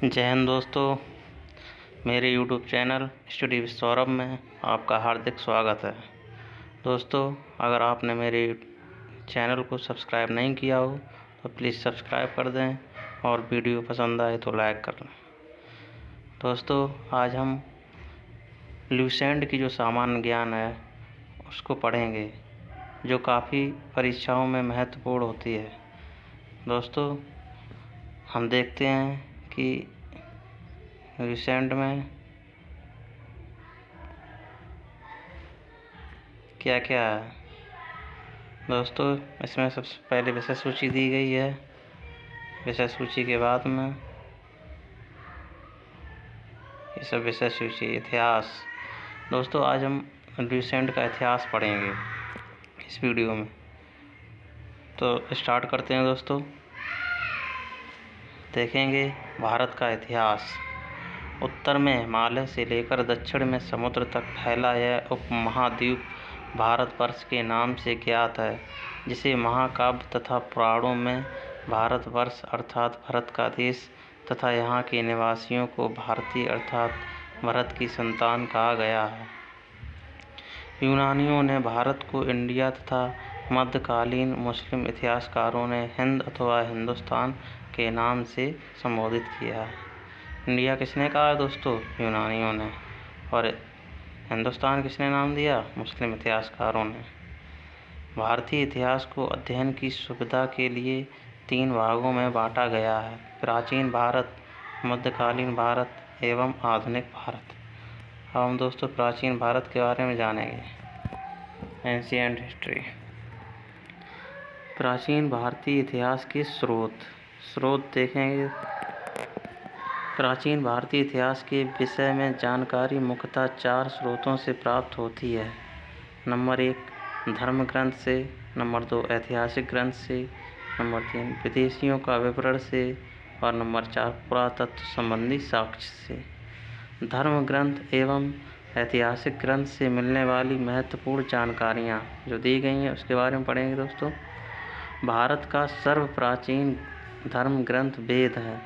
जय हिंद दोस्तों। मेरे YouTube channel study with Saurabh में आपका हार्दिक स्वागत है। दोस्तों, अगर आपने मेरे चैनल को सब्सक्राइब नहीं किया हो तो प्लीज़ सब्सक्राइब कर दें और वीडियो पसंद आए तो लाइक कर लें। दोस्तों, आज हम ल्यूसेंट की जो सामान्य ज्ञान है उसको पढ़ेंगे, जो काफ़ी परीक्षाओं में महत्वपूर्ण होती है। दोस्तों, हम देखते हैं कि ल्यूसेंट में क्या क्या है। दोस्तों, इसमें सबसे पहले विषय सूची दी गई है। विषय सूची के बाद में ये सब विषय सूची। इतिहास। दोस्तों, आज हम ल्यूसेंट का इतिहास पढ़ेंगे इस वीडियो में। तो स्टार्ट करते हैं दोस्तों। देखेंगे भारत का इतिहास। उत्तर में हिमालय से लेकर दक्षिण में समुद्र तक फैला यह उपमहाद्वीप भारतवर्ष के नाम से ज्ञात है, जिसे महाकाव्य तथा पुराणों में भारतवर्ष अर्थात भरत का देश तथा यहाँ के निवासियों को भारतीय अर्थात भरत की संतान कहा गया है। यूनानियों ने भारत को इंडिया तथा मध्यकालीन मुस्लिम इतिहासकारों ने हिंद अथवा हिंदुस्तान के नाम से संबोधित किया है। इंडिया किसने कहा है दोस्तों? यूनानियों ने। और हिंदुस्तान किसने नाम दिया? मुस्लिम इतिहासकारों ने। भारतीय इतिहास को अध्ययन की सुविधा के लिए 3 भागों में बांटा गया है: प्राचीन भारत, मध्यकालीन भारत एवं आधुनिक भारत। अब हम दोस्तों प्राचीन भारत के बारे में जानेंगे। Ancient history. प्राचीन भारतीय इतिहास के स्रोत देखेंगे। प्राचीन भारतीय इतिहास के विषय में जानकारी मुख्यतः 4 स्रोतों से प्राप्त होती है। नंबर 1 धर्म ग्रंथ से, नंबर 2 ऐतिहासिक ग्रंथ से, नंबर 3 विदेशियों का विवरण से और नंबर 4 पुरातत्व संबंधी साक्ष्य से। धर्म ग्रंथ एवं ऐतिहासिक ग्रंथ से मिलने वाली महत्वपूर्ण जानकारियाँ जो दी गई हैं उसके बारे में पढ़ेंगे दोस्तों। भारत का सर्वप्राचीन धर्म ग्रंथ वेद है,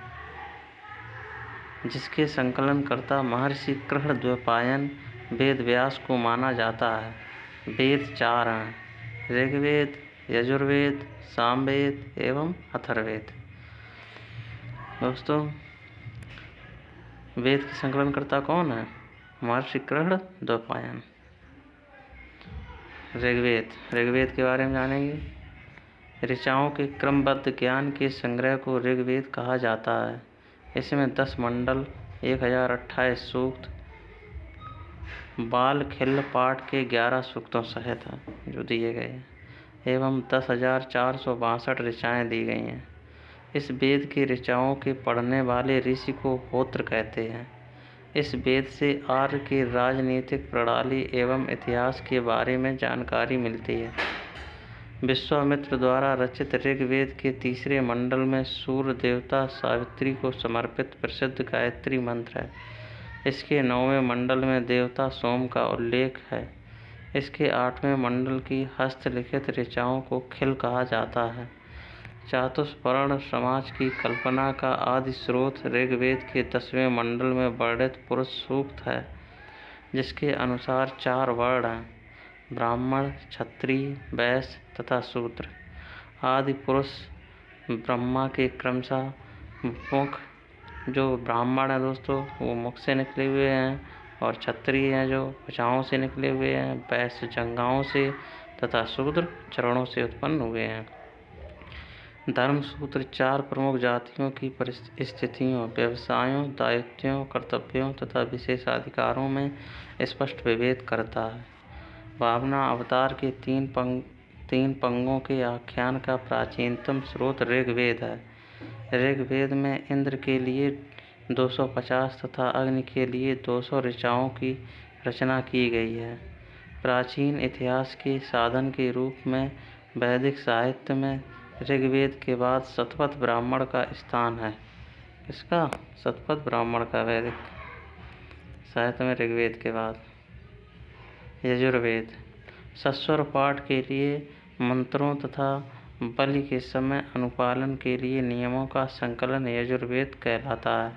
जिसके संकलनकर्ता महर्षि कृष्णद्वैपायन वेद व्यास को माना जाता है। वेद 4 हैं: ऋग्वेद, यजुर्वेद, सामवेद एवं अथर्ववेद। दोस्तों, वेद के संकलनकर्ता कौन है? महर्षि कृष्णद्वैपायन। ऋग्वेद के बारे में जानेंगे। ऋचाओं के क्रमबद्ध ज्ञान के संग्रह को ऋग्वेद कहा जाता है। इसमें 10 मंडल, 1028 सूक्त, बाल खिल्ल पाठ के 11 सूक्तों सहित हैं जो दिए गए हैं, एवं 10,462 ऋचाएँ दी गई हैं। इस वेद के ऋचाओं के पढ़ने वाले ऋषि को होत्र कहते हैं। इस वेद से आर्य की राजनीतिक प्रणाली एवं इतिहास के बारे में जानकारी मिलती है। विश्वामित्र द्वारा रचित ऋग्वेद के 3 मंडल में सूर्य देवता सावित्री को समर्पित प्रसिद्ध गायत्री मंत्र है। इसके 9वें मंडल में देवता सोम का उल्लेख है। इसके 8वें मंडल की हस्तलिखित ऋचाओं को खिल कहा जाता है। चातुर्वर्ण समाज की कल्पना का आदि स्रोत ऋग्वेद के 10वें मंडल में वर्णित पुरुष सूक्त है, जिसके अनुसार 4 वर्ण हैं: ब्राह्मण, क्षत्रिय, वैश्य तथा शूद्र। आदि पुरुष ब्रह्मा के क्रमशः मुख, जो ब्राह्मण है दोस्तों वो मुख से निकले हुए हैं, और क्षत्रिय हैं जो भुजाओं से निकले हुए हैं, वैश्य जंघाओं से तथा शूद्र चरणों से उत्पन्न हुए हैं। धर्मसूत्र 4 प्रमुख जातियों की परिस्थितियों, व्यवसायों, दायित्वों, कर्तव्यों तथा विशेषाधिकारों में स्पष्ट विभेद करता है। भावना अवतार के 3 पंगों के आख्यान का प्राचीनतम स्रोत ऋग्वेद है। ऋग्वेद में इंद्र के लिए 250 तथा अग्नि के लिए 200 ऋचाओं की रचना की गई है। प्राचीन इतिहास के साधन के रूप में वैदिक साहित्य में ऋग्वेद के बाद शतपथ ब्राह्मण का स्थान है। किसका? शतपथ ब्राह्मण का वैदिक साहित्य में ऋग्वेद के बाद। यजुर्वेद सस्वर पाठ के लिए मंत्रों तथा बलि के समय अनुपालन के लिए नियमों का संकलन यजुर्वेद कहलाता है।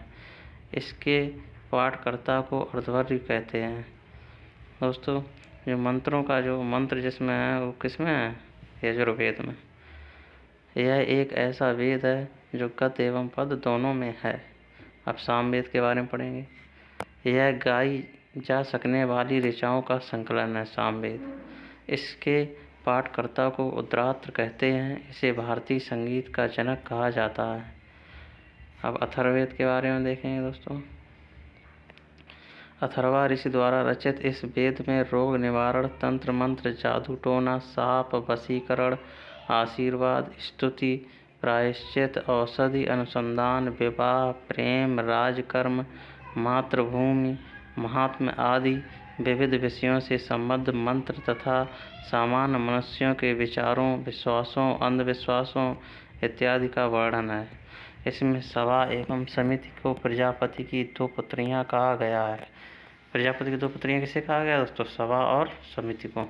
इसके पाठकर्ता को अर्धवर्य कहते हैं। दोस्तों, जो मंत्रों का जो मंत्र जिसमें है वो किसमें है? यजुर्वेद में। यह एक ऐसा वेद है जो गद्य एवं पद्य दोनों में है। अब सामवेद के बारे में पढ़ेंगे। यह गाई जा सकने वाली ऋचाओं का संकलन है सामवेद। इसके पाठकर्ता को उद्रात्र कहते हैं। इसे भारतीय संगीत का जनक कहा जाता है। अब अथर्ववेद के बारे में देखेंगे दोस्तों। अथर्वा ऋषि द्वारा रचित इस वेद में रोग निवारण, तंत्र मंत्र, जादू टोना, साप, वशीकरण, आशीर्वाद, स्तुति, प्रायश्चित, औषधि, अनुसंधान, विवाह, प्रेम, राजकर्म, मातृभूमि, महात्म्य आदि विविध विषयों से संबद्ध मंत्र तथा सामान्य मनुष्यों के विचारों, विश्वासों, अंधविश्वासों इत्यादि का वर्णन है। इसमें सभा एवं समिति को प्रजापति की दो पुत्रियां कहा गया है। प्रजापति की दो पुत्रियां किसे कहा गया दोस्तों? सभा और समिति को।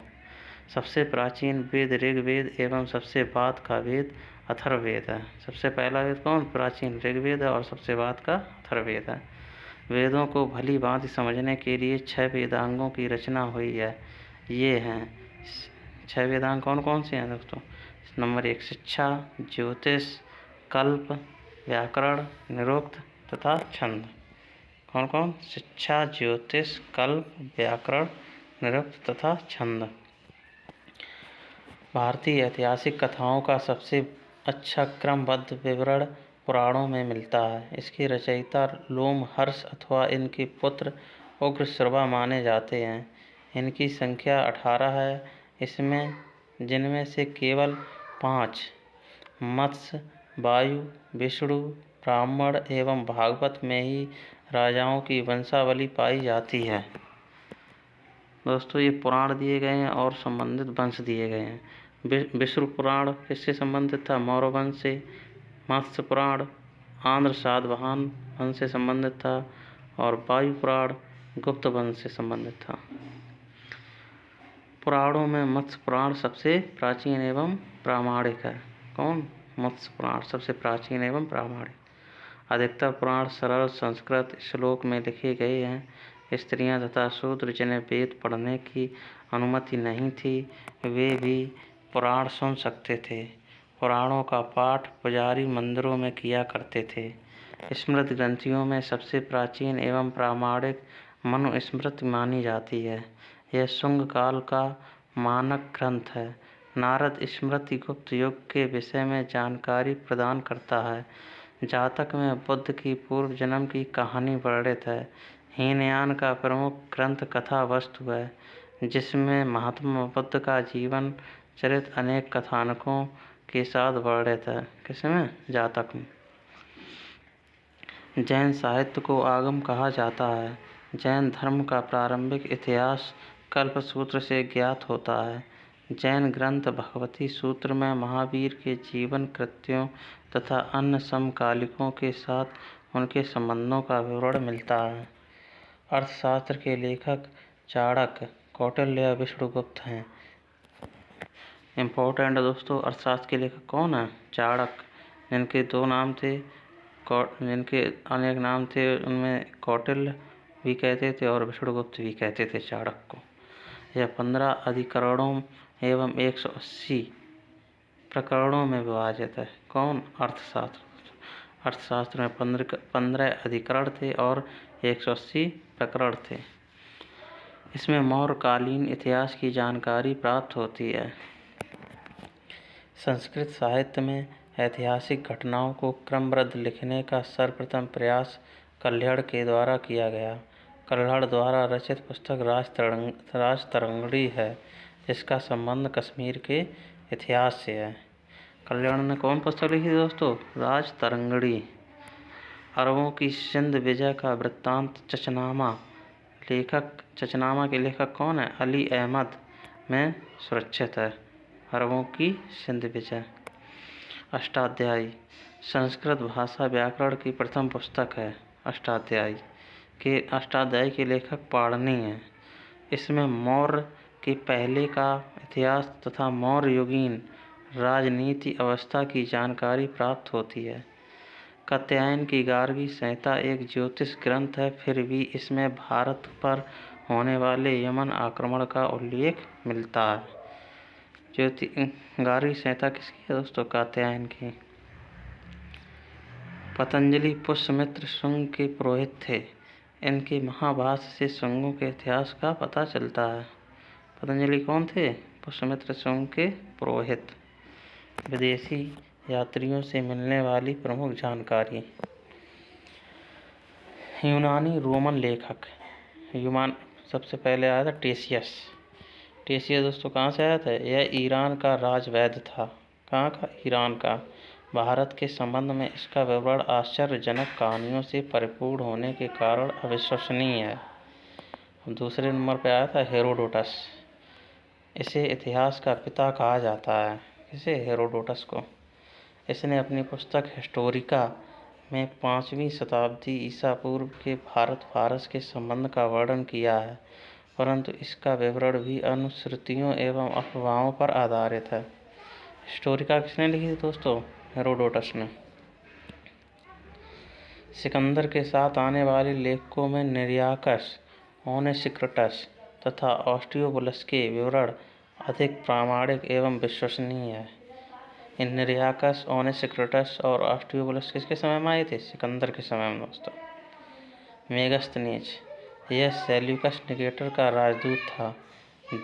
सबसे प्राचीन वेद ऋग्वेद एवं सबसे बाद का वेद अथर्ववेद है। सबसे पहला वेद कौन? प्राचीन ऋग्वेद है और सबसे बाद का अथर्ववेद है। वेदों को भली भांति समझने के लिए 6 वेदांगों की रचना हुई है। ये हैं 6 वेदांग कौन कौन से हैं दोस्तों? नंबर 1 शिक्षा, ज्योतिष, कल्प, व्याकरण, निरुक्त तथा छंद। कौन कौन? शिक्षा, ज्योतिष, कल्प, व्याकरण, निरुक्त तथा छंद। भारतीय ऐतिहासिक कथाओं का सबसे अच्छा क्रमबद्ध विवरण पुराणों में मिलता है। इसके रचयिता लोमहर्ष अथवा इनके पुत्र उग्रश्रवा माने जाते हैं। इनकी संख्या 18 है, जिनमें से केवल 5 मत्स्य, वायु, विष्णु, ब्राह्मण एवं भागवत में ही राजाओं की वंशावली पाई जाती है। दोस्तों, ये पुराण दिए गए हैं और संबंधित वंश दिए गए हैं। विष्णु पुराण किससे संबंधित था? मौर्य वंश से। मत्स्य पुराण आंध्र सातवाहन वंश से संबंधित था और वायु पुराण गुप्त वंश से संबंधित था। पुराणों में मत्स्य पुराण सबसे प्राचीन एवं प्रामाणिक है। कौन? मत्स्य पुराण सबसे प्राचीन एवं प्रामाणिक। अधिकतर पुराण सरल संस्कृत श्लोक में लिखे गए हैं। स्त्रियां तथा शूद्र जिन्हें वेद पढ़ने की अनुमति नहीं थी, वे भी पुराण सुन सकते थे। पुराणों का पाठ पुजारी मंदिरों में किया करते थे। स्मृति ग्रंथियों में सबसे प्राचीन एवं प्रामाणिक मनुस्मृति मानी जाती है। यह शुंग काल का मानक ग्रंथ है। नारद स्मृति गुप्त युग के विषय में जानकारी प्रदान करता है। जातक में बुद्ध की पूर्व जन्म की कहानी वर्णित है। हीनयान का प्रमुख ग्रंथ कथा वस्तु है, जिसमें महात्मा बुद्ध का जीवन चरित अनेक कथानकों के साथ वर्णित है। किसमें? जातक में। जैन साहित्य को आगम कहा जाता है। जैन धर्म का प्रारंभिक इतिहास कल्पसूत्र से ज्ञात होता है। जैन ग्रंथ भगवती सूत्र में महावीर के जीवन कृत्यों तथा अन्य समकालिकों के साथ उनके संबंधों का विवरण मिलता है। अर्थशास्त्र के लेखक चाणक्य, कौटिल्य या विष्णुगुप्त हैं। इम्पोर्टेंट दोस्तों, अर्थशास्त्र के लेखक कौन है? चाणक्य, जिनके 2 नाम थे, जिनके अनेक नाम थे। उनमें कौटिल्य भी कहते थे और विष्णुगुप्त भी कहते थे चाणक्य को। यह 15 अधिकरणों एवं 180 प्रकरणों में विभाजित है। कौन? अर्थशास्त्र। अर्थशास्त्र में 15 अधिकरण थे और 180 प्रकरण थे। इसमें मौर्यकालीन इतिहास की जानकारी प्राप्त होती है। संस्कृत साहित्य में ऐतिहासिक घटनाओं को क्रमबद्ध लिखने का सर्वप्रथम प्रयास कल्हड़ के द्वारा किया गया। कल्हड़ द्वारा रचित पुस्तक राजतरंगिणी है, जिसका संबंध कश्मीर के इतिहास से है। कल्हड़ ने कौन पुस्तक लिखी थी दोस्तों? राजतरंगिणी। अरबों की सिंध विजय का वृत्तांत चचनामा के लेखक कौन है? अली अहमद में सुरक्षित है। अरबों की सिंध विजय। अष्टाध्यायी संस्कृत भाषा व्याकरण की प्रथम पुस्तक है। अष्टाध्यायी के लेखक पाणिनि हैं। इसमें मौर्य के पहले का इतिहास तथा मौर्य युगीन राजनीति अवस्था की जानकारी प्राप्त होती है। कात्यायन की गार्गी संहिता एक ज्योतिष ग्रंथ है, फिर भी इसमें भारत पर होने वाले यमन आक्रमण का उल्लेख मिलता है। गार्गी संहिता किसकी है दोस्तों? कात्यायन की। पतंजलि पुष्यमित्र शुंग के पुरोहित थे। इनके महाभाष्य से शुंगों के इतिहास का पता चलता है। पतंजलि कौन थे? पुष्यमित्र शुंग के पुरोहित। विदेशी यात्रियों से मिलने वाली प्रमुख जानकारी। यूनानी रोमन लेखक। सबसे पहले आया था टेशियस। टेशियस दोस्तों कहाँ से आया था? यह ईरान का राजवैद्य था। कहाँ का? ईरान का। भारत के संबंध में इसका विवरण आश्चर्यजनक कहानियों से परिपूर्ण होने के कारण अविश्वसनीय है। दूसरे नंबर पर आया था हेरोडोटस। इसे इतिहास का पिता कहा जाता है। किसे? हेरोडोटस को। इसने अपनी पुस्तक हिस्टोरिका में 5वीं शताब्दी ईसा पूर्व के भारत फारस के संबंध का वर्णन किया है, परंतु इसका विवरण भी अनुश्रुतियों एवं अफवाहों पर आधारित है। हिस्टोरिका किसने लिखी थी दोस्तों? हेरोडोटस ने। सिकंदर के साथ आने वाले लेखकों में निरियाकस, ओनेसिक्रिटस तथा ऑस्ट्रियोबुलस के विवरण अधिक प्रामाणिक एवं विश्वसनीय है। इन निरियाकस, ओनेसिक्रिटस और ऑस्ट्रियोबुलस किसके समय में आए थे? सिकंदर के समय में दोस्तों। मेगास्थनीज, यह सेल्यूकस निकेटर का राजदूत था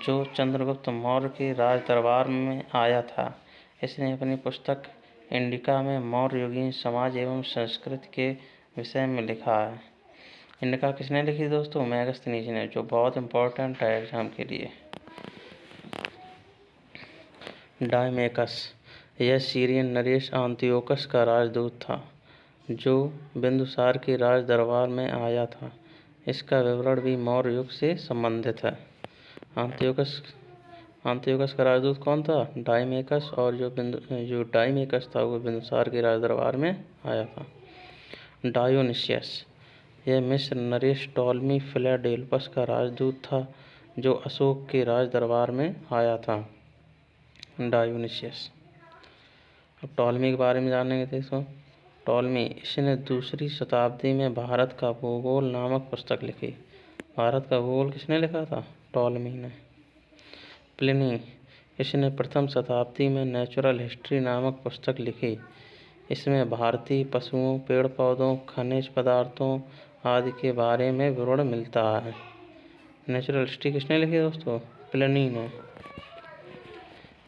जो चंद्रगुप्त मौर्य के राज दरबार में आया था। इसने अपनी पुस्तक इंडिका में मौर्य युगीन समाज एवं संस्कृति के विषय में लिखा है। इंडिका किसने लिखी दोस्तों? मेगास्थनीज ने, जो बहुत इम्पोर्टेंट है एग्जाम के लिए। डायमेकस, यह सीरियन नरेश आंतियोकस का राजदूत था जो बिंदुसार के राज दरबार में आया था। इसका विवरण भी मौर्य युग से संबंधित है। आंतियोकस का राजदूत कौन था? डायमेकस। और जो डायमेकस था वो बिंदुसार के राज दरबार में आया था। डायोनिसियस, यह मिस्र नरेश टॉलमी फिलाडेल्फस का राजदूत था जो अशोक के राज दरबार में आया था। डायोनिसियस। अब टॉलमी के बारे में जानेंगे। देखो टॉलमी, इसने 2री शताब्दी में भारत का भूगोल नामक पुस्तक लिखी। भारत का भूगोल किसने लिखा था? टॉलमी ने। प्लिनी, इसने 1म शताब्दी में नेचुरल हिस्ट्री नामक पुस्तक लिखी। इसमें भारतीय पशुओं, पेड़ पौधों, खनिज पदार्थों आदि के बारे में विवरण मिलता है। नेचुरल हिस्ट्री किसने लिखी दोस्तों? प्लिनी ने।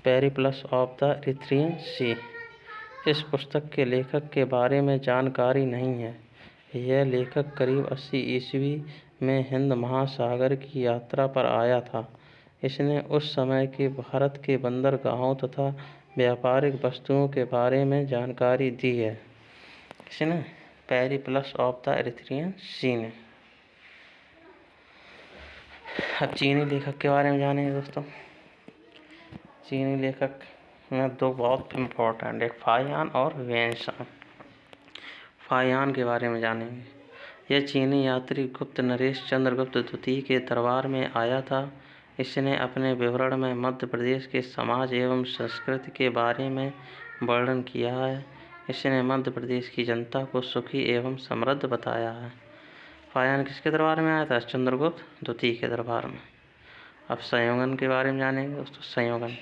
पेरिप्लस ऑफ द इरिथ्रियन सी, इस पुस्तक के लेखक के बारे में जानकारी नहीं है। यह लेखक करीब 80 ईस्वी में हिंद महासागर की यात्रा पर आया था। इसने उस समय के भारत के बंदरगाहों तथा व्यापारिक वस्तुओं के बारे में जानकारी दी है। किसने? पेरिप्लस ऑफ द इरिथ्रियन सी ने। अब चीनी लेखक के बारे में जानेंगे दोस्तों। चीनी लेखक में 2 बहुत इम्पोर्टेंट, एक फाहियान और वेन्सान। फाहियान के बारे में जानेंगे। यह चीनी यात्री गुप्त नरेश चंद्रगुप्त द्वितीय के दरबार में आया था। इसने अपने विवरण में मध्य प्रदेश के समाज एवं संस्कृति के बारे में वर्णन किया है। इसने मध्य प्रदेश की जनता को सुखी एवं समृद्ध बताया है। फाहियान किसके दरबार में आया था? चंद्रगुप्त द्वितीय के दरबार में। अब संयोगन के बारे में जानेंगे दोस्तों। संयोगन,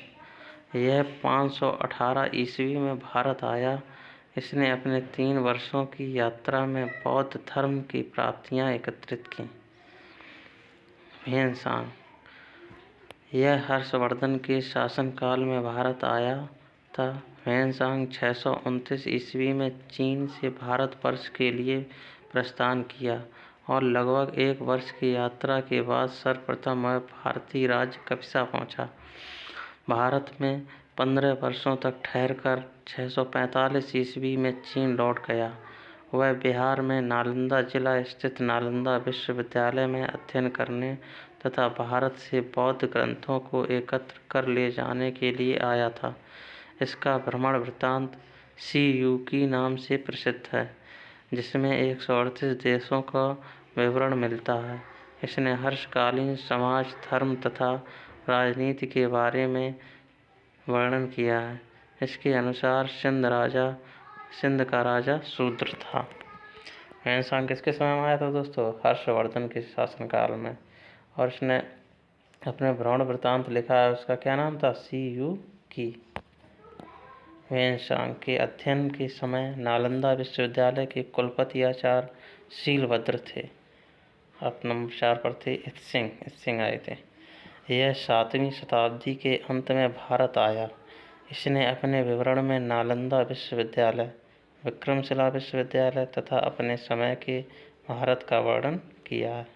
यह 518 ईस्वी में भारत आया। इसने अपने 3 वर्षों की यात्रा में बौद्ध धर्म की प्राप्तियां एकत्रित की। वेन्सान, यह हर्षवर्धन के शासनकाल में भारत आया था। वेन्सांग 629 ईस्वी में चीन से भारतवर्ष के लिए प्रस्थान किया और लगभग 1 वर्ष की यात्रा के बाद सर्वप्रथम वह भारतीय राज्य कपिसा पहुंचा। भारत में 15 वर्षों तक ठहरकर 645 ईस्वी में चीन लौट गया। वह बिहार में नालंदा जिला स्थित नालंदा विश्वविद्यालय में अध्ययन करने तथा भारत से बौद्ध ग्रंथों को एकत्र कर ले जाने के लिए आया था। इसका भ्रमण वृत्तांत सी.यू.की नाम से प्रसिद्ध है, जिसमें 138 देशों का विवरण मिलता है। इसने हर्षकालीन समाज, धर्म तथा राजनीति के बारे में वर्णन किया है। इसके अनुसार सिंध राजा सिंध का राजा शूद्र था। ह्वेनसांग किसके समय में आया था दोस्तों? हर्षवर्धन के शासनकाल में। और इसने अपने भ्रमण वृत्तांत लिखा है, उसका क्या नाम था? सीयू की। ह्वेनसांग के अध्ययन के समय नालंदा विश्वविद्यालय के कुलपति आचार्य शीलभद्र थे। आप नंबर 4 पर थे इत्सिंग आए थे। यह 7वीं शताब्दी के अंत में भारत आया। इसने अपने विवरण में नालंदा विश्वविद्यालय, विक्रमशिला विश्वविद्यालय तथा अपने समय के भारत का वर्णन किया है।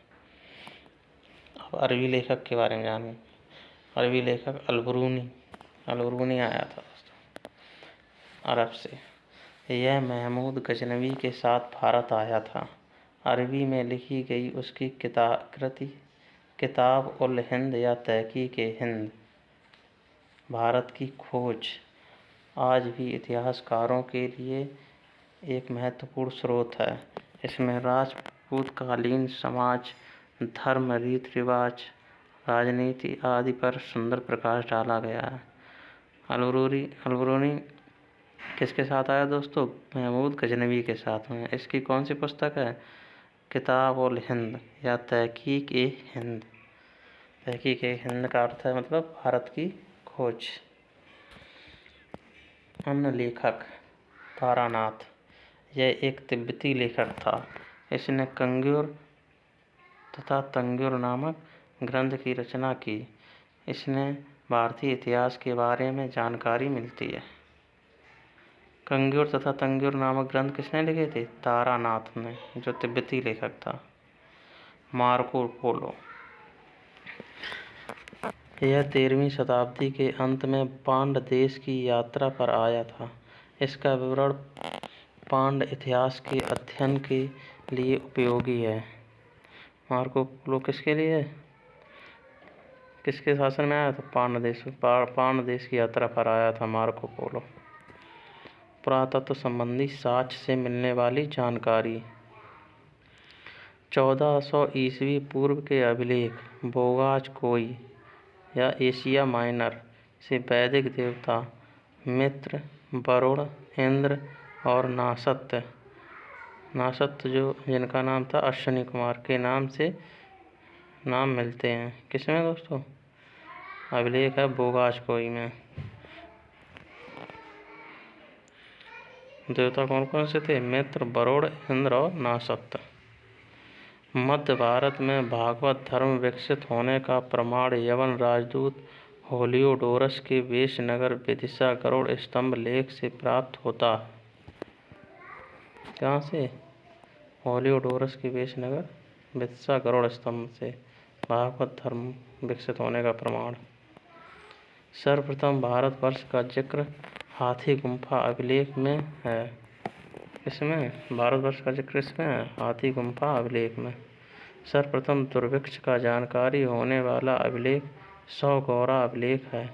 अब अरबी लेखक के बारे में जानें। अरबी लेखक अलबरूनी आया था दोस्तों अरब से। यह महमूद गजनवी के साथ भारत आया था। अरबी में लिखी गई उसकी कृति किताब उल हिंद या तहकीक हिंद, भारत की खोज, आज भी इतिहासकारों के लिए एक महत्वपूर्ण स्रोत है। इसमें राजपूतकालीन समाज, धर्म, रीति रिवाज, राजनीति आदि पर सुंदर प्रकाश डाला गया है। अलबरूनी किसके साथ आया दोस्तों? महमूद गजनवी के साथ में। इसकी कौन सी पुस्तक है? किताब उल हिंद या तहकीक हिंद। तहकीक हिंद का अर्थ है मतलब भारत की खोज। अन्य लेखक तारानाथ, यह एक तिब्बती लेखक था। इसने कंग्योर तथा तंग्योर नामक ग्रंथ की रचना की। इसने भारतीय इतिहास के बारे में जानकारी मिलती है। कंग्योर तथा तंग्योर नामक ग्रंथ किसने लिखे थे? तारानाथ ने, जो तिब्बती लेखक था। मार्को पोलो, यह 13वीं शताब्दी के अंत में पांड देश की यात्रा पर आया था। इसका विवरण पांड इतिहास के अध्ययन के लिए उपयोगी है। मार्को पोलो किसके लिए? किसके शासन में आया था? पांड देश की यात्रा पर आया था मार्को पोलो। पुरातत्व संबंधी साक्ष्य से मिलने वाली जानकारी। 1400 ईस्वी पूर्व के अभिलेख बोगाज कोई या एशिया माइनर से वैदिक देवता मित्र, वरुण, इंद्र और नासत्य जो जिनका नाम था अश्विनी कुमार के नाम से नाम मिलते हैं। किसमें दोस्तों? अभिलेख है बोगाज कोई में। देवता कौन कौन से थे? मित्र, वरुण, इंद्र और नासत्य। मध्य भारत में भागवत धर्म विकसित होने का प्रमाण यवन राजदूत होलियोडोरस के वेशनगर विदिशा गरुड़ स्तंभ लेख से प्राप्त होता है। कहाँ से? होलियोडोरस के वेशनगर विदिशा गरुड़ स्तंभ से भागवत धर्म विकसित होने का प्रमाण। सर्वप्रथम भारतवर्ष का जिक्र हाथी गुम्फा अभिलेख में है। इसमें भारतवर्ष का जिक्र इसमें है, हाथी गुम्फा अभिलेख में। सर्वप्रथम दुर्भिक्ष का जानकारी होने वाला अभिलेख सौगौरा अभिलेख है।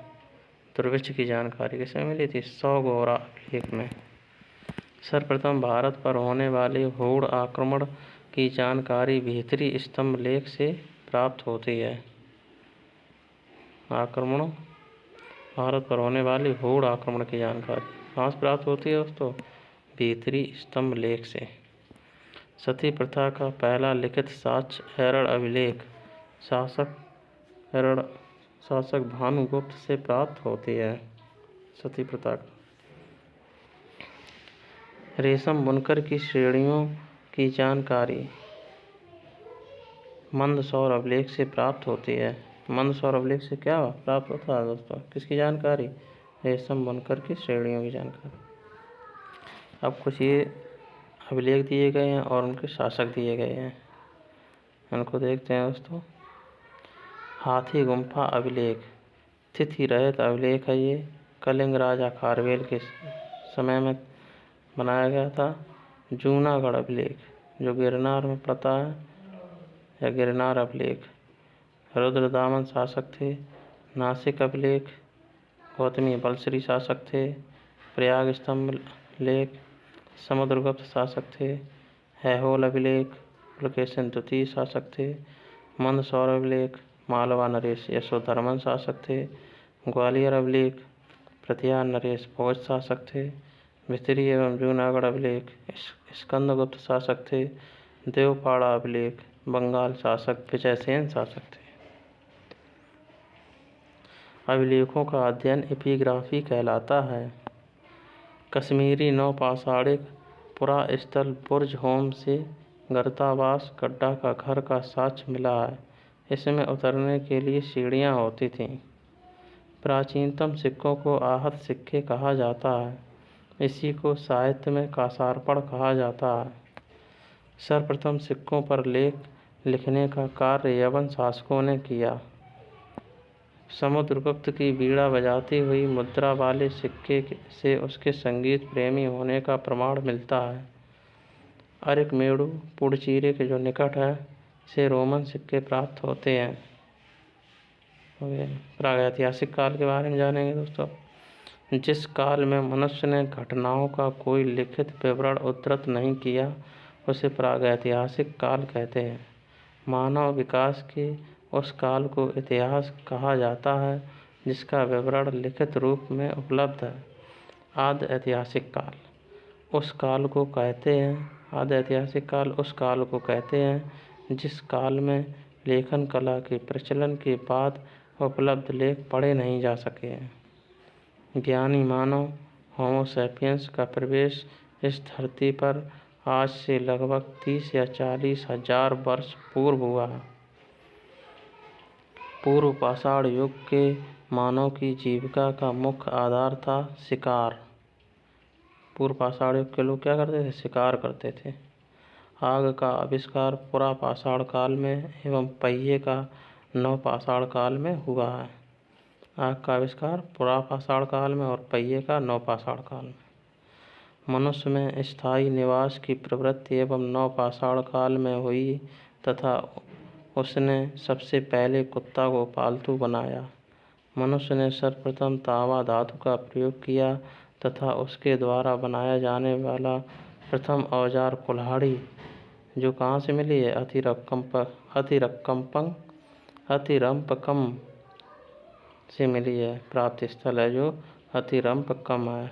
दुर्भिक्ष की जानकारी किसमें मिली थी? सौगौरा अभिलेख में। सर्वप्रथम भारत पर होने वाले हूण आक्रमण की जानकारी भीतरी स्तंभ लेख से प्राप्त होती है। भारत पर होने वाली हूण आक्रमण की जानकारी कहाँ से प्राप्त होती है दोस्तों? भीतरी स्तंभ लेख से। सती प्रथा का पहला लिखित साक्ष्य एरड़ अभिलेख शासक भानुगुप्त से प्राप्त होती है। सती प्रथा का। रेशम बुनकर की श्रेणियों की जानकारी मंदसौर अभिलेख से प्राप्त होती है। मंदसौर अभिलेख से क्या प्राप्त होता है दोस्तों? किसकी जानकारी? रेशम बुनकर की श्रेणियों की जानकारी। अब कुछ ये अभिलेख दिए गए हैं और उनके शासक दिए गए हैं, उनको देखते हैं दोस्तों। हाथी गुम्फा अभिलेख तिथि रहित अभिलेख है। ये कलिंग राजा खारवेल के समय में बनाया गया था। जूनागढ़ अभिलेख जो गिरनार में पड़ता है, या गिरनार अभिलेख रुद्रदामन शासक थे। नासिक अभिलेख गौतमी बलश्री शासक थे। प्रयाग स्तंभ लेख समुद्रगुप्त शासक थे। हैहोल अभिलेख पुलकेशिन द्वितीय शासक थे। मंदसौर अभिलेख मालवा नरेश यशोधर्मन शासक थे। ग्वालियर अभिलेख प्रतिहार नरेश भोज शासक थे। भितरी एवं जूनागढ़ अभिलेख। स्कंदगुप्त शासक थे। देवपाड़ा अभिलेख। बंगाल शासक विजयसेन शासक थे। अभिलेखों का अध्ययन एपिग्राफी कहलाता है। कश्मीरी नौपाषाणिक पुरास्थल बुर्ज होम से गर्तावास गड्ढा का घर का साक्ष्य मिला है। इसमें उतरने के लिए सीढ़ियाँ होती थीं। प्राचीनतम सिक्कों को आहत सिक्के कहा जाता है। इसी को साहित्य में कासारपण कहा जाता है। सर्वप्रथम सिक्कों पर लेख लिखने का कार्य यवन शासकों ने किया। समुद्रगुप्त की बीड़ा बजाती हुई मुद्रा वाले सिक्के से उसके संगीत प्रेमी होने का प्रमाण मिलता है। अरिकमेड़ु पुडुचेरी के जो निकट है से रोमन सिक्के प्राप्त होते हैं। प्रागैतिहासिक काल के बारे में जानेंगे दोस्तों। जिस काल में मनुष्य ने घटनाओं का कोई लिखित विवरण उद्धृत नहीं किया उसे प्रागैतिहासिक काल कहते हैं। मानव विकास के उस काल को इतिहास कहा जाता है जिसका विवरण लिखित रूप में उपलब्ध है। आदि ऐतिहासिक काल उस काल को कहते हैं। आदि ऐतिहासिक काल उस काल को कहते हैं जिस काल में लेखन कला के प्रचलन के बाद उपलब्ध लेख पढ़े नहीं जा सके हैं। ज्ञानी मानव होमो सैपियंस का प्रवेश इस धरती पर आज से लगभग 30 या 40 हजार वर्ष पूर्व हुआ है। पूर्व पाषाण युग के मानव की जीविका का मुख्य आधार था शिकार। पूर्व पाषाण युग के लोग क्या करते थे? शिकार करते थे। आग का आविष्कार पुरापाषाण काल में एवं पहिए का नवपाषाण काल में हुआ है। आग का आविष्कार पुरापाषाण काल में और पहिए का नवपाषाण काल में। मनुष्य में स्थायी निवास की प्रवृत्ति एवं नवपाषाण काल में हुई तथा उसने सबसे पहले कुत्ता को पालतू बनाया। मनुष्य ने सर्वप्रथम तांबा धातु का प्रयोग किया तथा उसके द्वारा बनाया जाने वाला प्रथम औजार कुल्हाड़ी, जो कहाँ से मिली है? अतिरम्पकम से मिली है। प्राप्त स्थल है जो अतिरम्पकम है।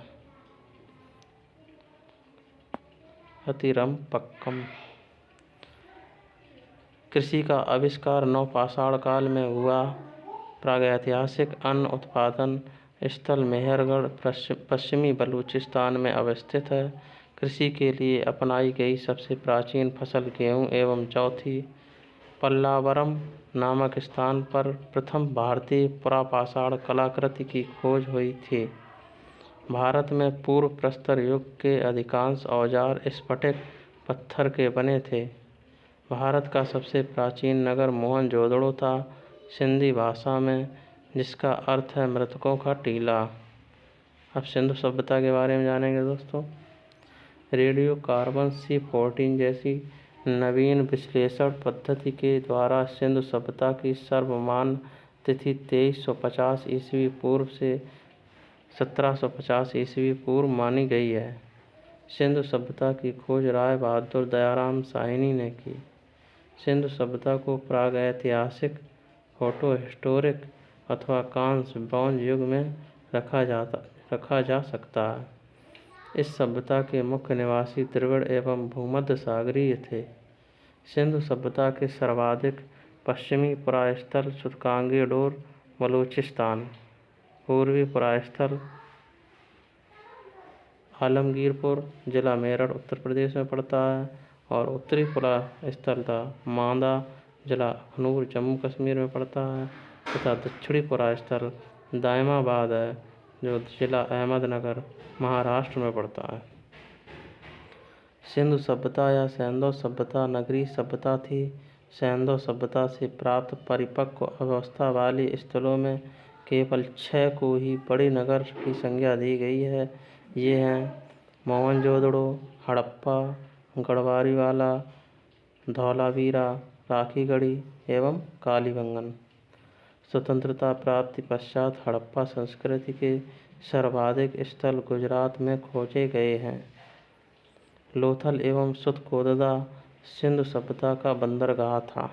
अतिरम्पकम। कृषि का आविष्कार नवपाषाण काल में हुआ। प्रागैतिहासिक अन्न उत्पादन स्थल मेहरगढ़ पश्चिमी बलूचिस्तान में अवस्थित है। कृषि के लिए अपनाई गई सबसे प्राचीन फसल गेहूँ एवं जौ थी। पल्लावरम नामक स्थान पर प्रथम भारतीय पुरापाषाण कलाकृति की खोज हुई थी। भारत में पूर्व प्रस्तर युग के अधिकांश औजार स्फटिक पत्थर के बने थे। भारत का सबसे प्राचीन नगर मोहनजोदड़ो था, सिंधी भाषा में, जिसका अर्थ है मृतकों का टीला। अब सिंधु सभ्यता के बारे में जानेंगे दोस्तों। रेडियो कार्बन C14 जैसी नवीन विश्लेषण पद्धति के द्वारा सिंधु सभ्यता की सर्वमान्य तिथि 2350 ईस्वी पूर्व से 1750 ईस्वी पूर्व मानी गई है। सिंधु सभ्यता की खोज राय बहादुर दयाराम साहनी ने की। सिंधु सभ्यता को प्रागैतिहासिक, फोटो हिस्टोरिक अथवा कांस्य ब्रॉन्ज युग में रखा जा सकता है। इस सभ्यता के मुख्य निवासी द्रविड़ एवं भूमध्य सागरीय थे। सिंधु सभ्यता के सर्वाधिक पश्चिमी पुरास्थल सूतकांगेडोर बलूचिस्तान, पूर्वी पुरास्थल आलमगीरपुर जिला मेरठ उत्तर प्रदेश में पड़ता है और उत्तरी पुरास्थल मांदा जिला अखनूर जम्मू कश्मीर में पड़ता है तथा दक्षिणी पुरास्थल दायमाबाद है जो जिला अहमदनगर महाराष्ट्र में पड़ता है। सिंधु सभ्यता या सैंधव सभ्यता नगरीय सभ्यता थी। सैंधव सभ्यता से प्राप्त परिपक्व अवस्था वाले स्थलों में केवल 6 को ही बड़े नगर की संज्ञा दी गई है। ये हैं मोहनजोदड़ो, हड़प्पा, गढ़वारीवाला, धौलावीरा, राखीगढ़ी एवं कालीबंगन। स्वतंत्रता प्राप्ति पश्चात हड़प्पा संस्कृति के सर्वाधिक स्थल गुजरात में खोजे गए हैं। लोथल एवं सुतकोददा सिंधु सभ्यता का बंदरगाह था।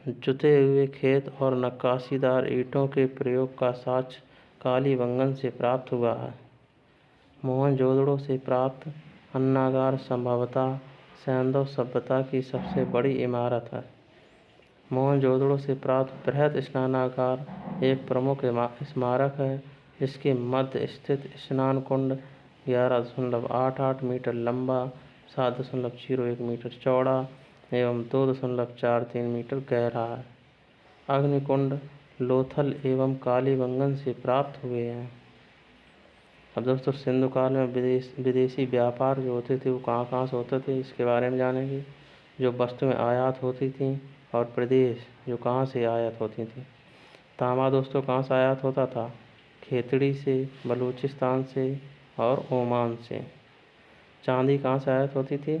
जुते हुए खेत और नक्काशीदार ईंटों के प्रयोग का साक्ष्य कालीबंगन से प्राप्त हुआ है। मोहनजोदड़ो से प्राप्त अन्नागार संभवतः सैंधव सभ्यता की सबसे बड़ी इमारत है। मोहनजोदड़ो से प्राप्त बृहद स्नानागार एक प्रमुख स्मारक है, जिसके मध्य स्थित स्नान कुंड 11.88 मीटर लंबा, 7.01 मीटर चौड़ा एवं 2.43 मीटर गहरा है। अग्निकुंड लोथल एवं कालीबंगन से प्राप्त हुए हैं। अब दोस्तों, सिंधु काल में विदेशी व्यापार जो होते थे वो कहाँ से होते थे, इसके बारे में जानेंगे। जो वस्तुएं आयात होती थीं और प्रदेश जो कहाँ से आयात होती थी। तांबा दोस्तों कहाँ से आयात होता था? खेतड़ी से, बलूचिस्तान से और ओमान से। चांदी कहाँ से आयात होती थी?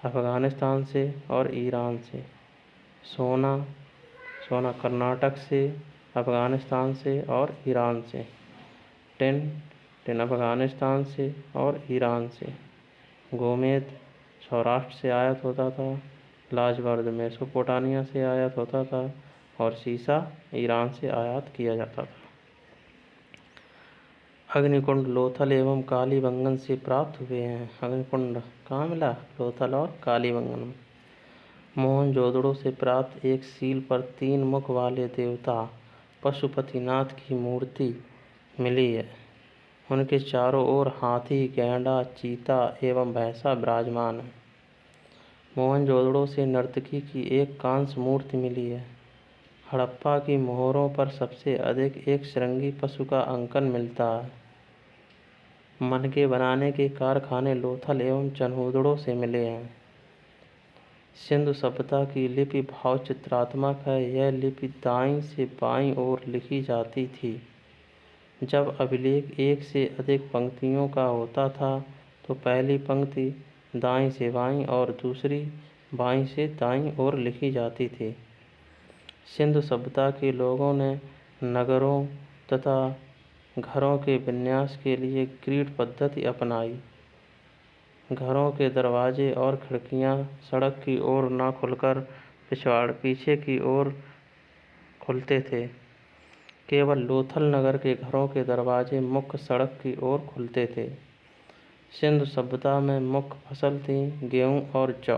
अफ़गानिस्तान से और ईरान से। सोना कर्नाटक से, अफ़गानिस्तान से और ईरान से। टिन अफ़गानिस्तान से और ईरान से। गोमेद सौराष्ट्र से आयात होता था। लाजवर्द मेसोपोटामिया से आयात होता था और सीसा ईरान से आयात किया जाता था। अग्निकुंड लोथल एवं कालीबंगन से प्राप्त हुए हैं। अग्निकुंड कहाँ मिला? लोथल और कालीबंगन में। मोहनजोदड़ो से प्राप्त एक सील पर 3 मुख वाले देवता पशुपतिनाथ की मूर्ति मिली है। उनके चारों ओर हाथी, गैंडा, चीता एवं भैंसा विराजमान है। मोहनजोदड़ो से नर्तकी की एक कांस्य मूर्ति मिली है। हड़प्पा की मोहरों पर सबसे अधिक एक श्रृंगी पशु का अंकन मिलता है। मनके बनाने के कारखाने लोथल एवं चन्हूदड़ो से मिले हैं। सिंधु सभ्यता की लिपि भाव चित्रात्मक है। यह लिपि दाईं से बाईं ओर लिखी जाती थी। जब अभिलेख एक से अधिक पंक्तियों का होता था तो पहली पंक्ति दाईं से बाईं और दूसरी बाईं से दाईं ओर लिखी जाती थी। सिंधु सभ्यता के लोगों ने नगरों तथा घरों के विन्यास के लिए ग्रिड पद्धति अपनाई। घरों के दरवाजे और खिड़कियां सड़क की ओर न खुलकर पीछे की ओर खुलते थे। केवल लोथल नगर के घरों के दरवाजे मुख्य सड़क की ओर खुलते थे। सिंधु सभ्यता में मुख्य फसल थी गेहूं और जौ।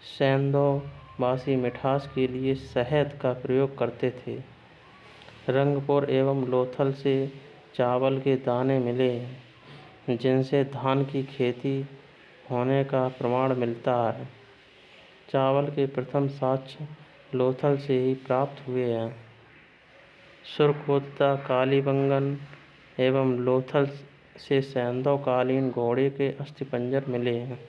सैंधववासी मिठास के लिए शहद का प्रयोग करते थे। रंगपुर एवं लोथल से चावल के दाने मिले हैं, जिनसे धान की खेती होने का प्रमाण मिलता है। चावल के प्रथम साक्ष्य लोथल से ही प्राप्त हुए हैं। सुरखोत्ता, कालीबंगन एवं लोथल से सैंधवकालीन घोड़े के अस्थिपंजर मिले हैं।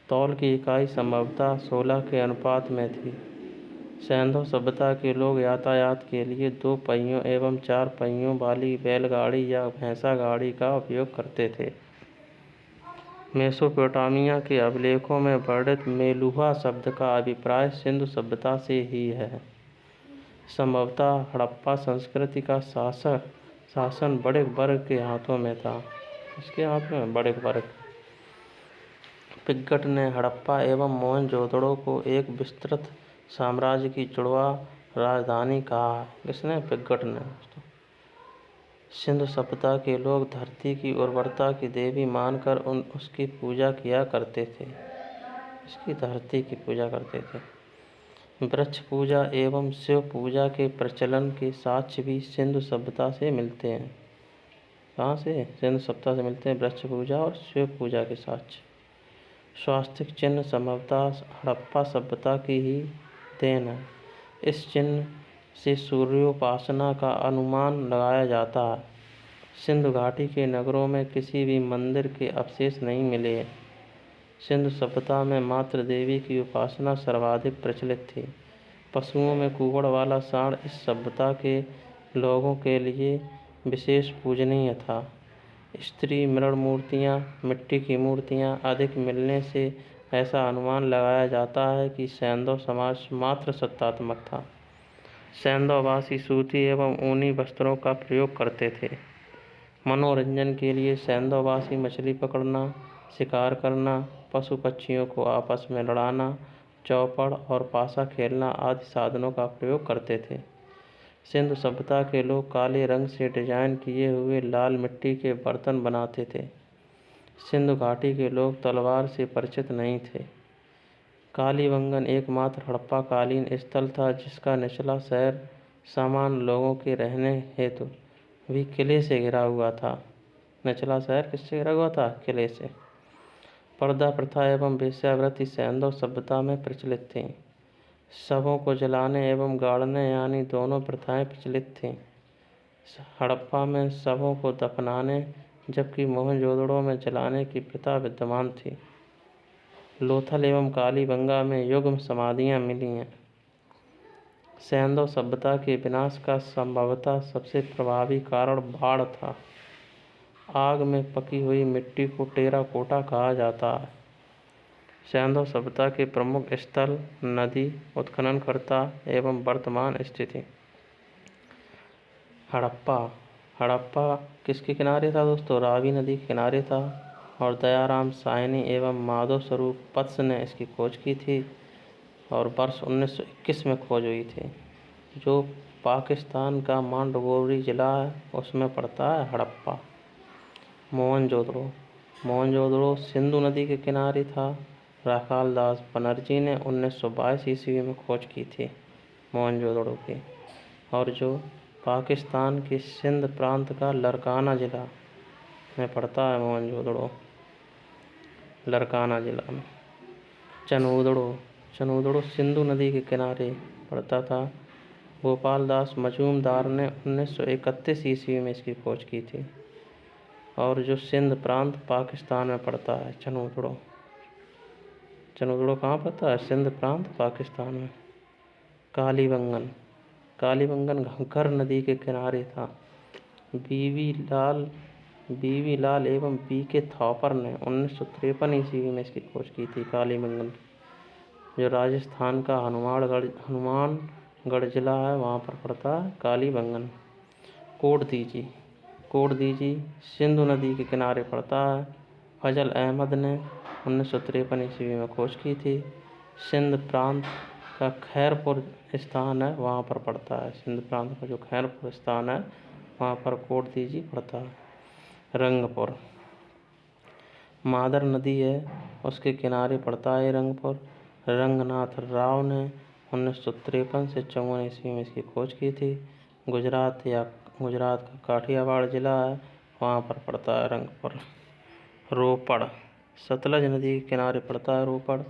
तौल की इकाई संभवतः 16 के अनुपात में थी। सैंधव सभ्यता के लोग यातायात के लिए 2 पहियों एवं 4 पहियों वाली बैलगाड़ी या भैंसा गाड़ी का उपयोग करते थे। मेसोपोटामिया के अभिलेखों में वर्णित मेलुहा शब्द का अभिप्राय सिंधु सभ्यता से ही है। संभवतः हड़प्पा संस्कृति का शासन बड़े वर्ग के हाथों में था। इसके हाथ में बड़े वर्ग। पिग्गट ने हड़प्पा एवं मोहनजोदड़ो को एक विस्तृत साम्राज्य की जुड़वा राजधानी कहा है। किसने? पिग्गट ने। सिंधु सभ्यता के लोग धरती की उर्वरता की देवी मानकर उसकी पूजा किया करते थे। इसकी धरती की पूजा करते थे। वृक्ष पूजा एवं शिव पूजा के प्रचलन के साक्ष्य भी सिंधु सभ्यता से मिलते हैं। कहाँ से? सिंधु सभ्यता से मिलते हैं वृक्ष पूजा और शिव पूजा के साक्ष्य। स्वास्तिक चिन्ह संभवतः हड़प्पा सभ्यता की ही देन है। इस चिन्ह से सूर्योपासना का अनुमान लगाया जाता है। सिंधु घाटी के नगरों में किसी भी मंदिर के अवशेष नहीं मिले हैं। सिंधु सभ्यता में मातृ देवी की उपासना सर्वाधिक प्रचलित थी। पशुओं में कुबड़ वाला सांड इस सभ्यता के लोगों के लिए विशेष पूजनीय था। स्त्री मृण मूर्तियाँ, मिट्टी की मूर्तियाँ अधिक मिलने से ऐसा अनुमान लगाया जाता है कि सैंधव समाज मात्र सत्तात्मक था। सैंधववासी सूती एवं ऊनी वस्त्रों का प्रयोग करते थे। मनोरंजन के लिए सैंधववासी मछली पकड़ना, शिकार करना, पशु पक्षियों को आपस में लड़ाना, चौपड़ और पासा खेलना आदि साधनों का प्रयोग करते थे। सिंधु सभ्यता के लोग काले रंग से डिजाइन किए हुए लाल मिट्टी के बर्तन बनाते थे। सिंधु घाटी के लोग तलवार से परिचित नहीं थे। कालीबंगन एकमात्र हड़प्पा कालीन स्थल था जिसका निचला शहर सामान्य लोगों के रहने हेतु भी किले से घिरा हुआ था। निचला शहर किससे घिरा हुआ था? किले से। पर्दा प्रथा एवं वेश्यावृत्ति सैंधव सभ्यता में प्रचलित थीं। शवों को जलाने एवं गाड़ने यानी दोनों प्रथाएं प्रचलित थीं। हड़प्पा में शवों को दफनाने जबकि मोहनजोदड़ो में जलाने की प्रथा विद्यमान थी। लोथल एवं कालीबंगा में युग्म समाधियां मिली हैं। सैंधव सभ्यता के विनाश का संभवतः सबसे प्रभावी कारण बाढ़ था। आग में पकी हुई मिट्टी को टेराकोटा कहा जाता है। सैंधव सभ्यता के प्रमुख स्थल, नदी, उत्खननकर्ता एवं वर्तमान स्थिति। हड़प्पा किसके किनारे था दोस्तों? रावी नदी के किनारे था और दयाराम साहनी एवं माधव स्वरूप वत्स ने इसकी खोज की थी और वर्ष 1921 में खोज हुई थी। जो पाकिस्तान का मांडगोरी जिला है उसमें पड़ता है हड़प्पा। मोहनजोदड़ो सिंधु नदी के किनारे था। राखाल दास बनर्जी ने 1922 ईस्वी में खोज की थी मोहनजोदड़ो की। और जो पाकिस्तान के सिंध प्रांत का लरकाना जिला में पड़ता है मोहनजोदड़ो, लरकाना जिला में। चनूदड़ो सिंधु नदी के किनारे पड़ता था। गोपाल दास मजूमदार ने 1931 ईस्वी में इसकी खोज की थी। और जो सिंध प्रांत पाकिस्तान में पड़ता है चनूदड़ो कहाँ पड़ता है? सिंध प्रांत पाकिस्तान में। कालीबंगन घग्गर नदी के किनारे था। बीवी लाल एवं बी के थापर ने 1953 ईस्वी में इसकी खोज की थी कालीबंगन। जो राजस्थान का हनुमानगढ़ जिला है वहाँ पर पड़ता है कालीबंगन। कोटदीजी सिंधु नदी के किनारे पड़ता है। फजल अहमद ने 1953 ईस्वी में खोज की थी। सिंध प्रांत का खैरपुर स्थान है वहाँ पर पड़ता है। सिंध प्रांत का जो खैरपुर स्थान है वहाँ पर कोटदीजी पड़ता है। रंगपुर मादर नदी है उसके किनारे पड़ता है रंगपुर। रंगनाथ राव ने 1953 से 54 ईस्वी में इसकी खोज की थी। गुजरात का काठियावाड़ जिला है वहाँ पर पड़ता है रंगपुर। रोपड़ सतलज नदी के किनारे पड़ता है रोपड़।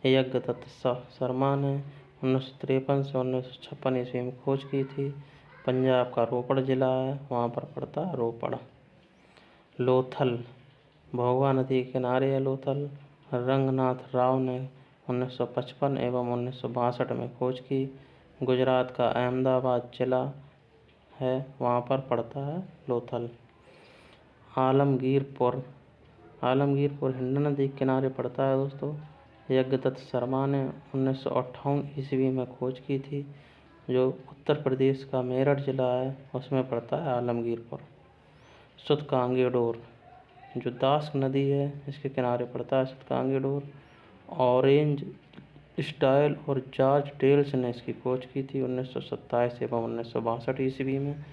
यज्ञदत्त शर्मा ने 1953 से 1956 ईस्वी में खोज की थी। पंजाब का रोपड़ जिला है वहाँ पर पड़ता है रोपड़। लोथल भोगवा नदी के किनारे है लोथल। रंगनाथ राव ने 1955 एवं 1962 में खोज की। गुजरात का अहमदाबाद जिला है वहाँ पर पड़ता है लोथल। आलमगीरपुर हिंडन नदी के किनारे पड़ता है दोस्तों। यज्ञदत्त शर्मा ने 1958 ईस्वी में खोज की थी। जो उत्तर प्रदेश का मेरठ जिला है उसमें पड़ता है आलमगीरपुर। सुतकांगेडोर जो दास्क नदी है इसके किनारे पड़ता है सुतकांगेडोर। ऑरेंज स्टाइल और जॉर्ज टेल्स ने इसकी खोज की थी 1927 एवं 1962 ईस्वी में।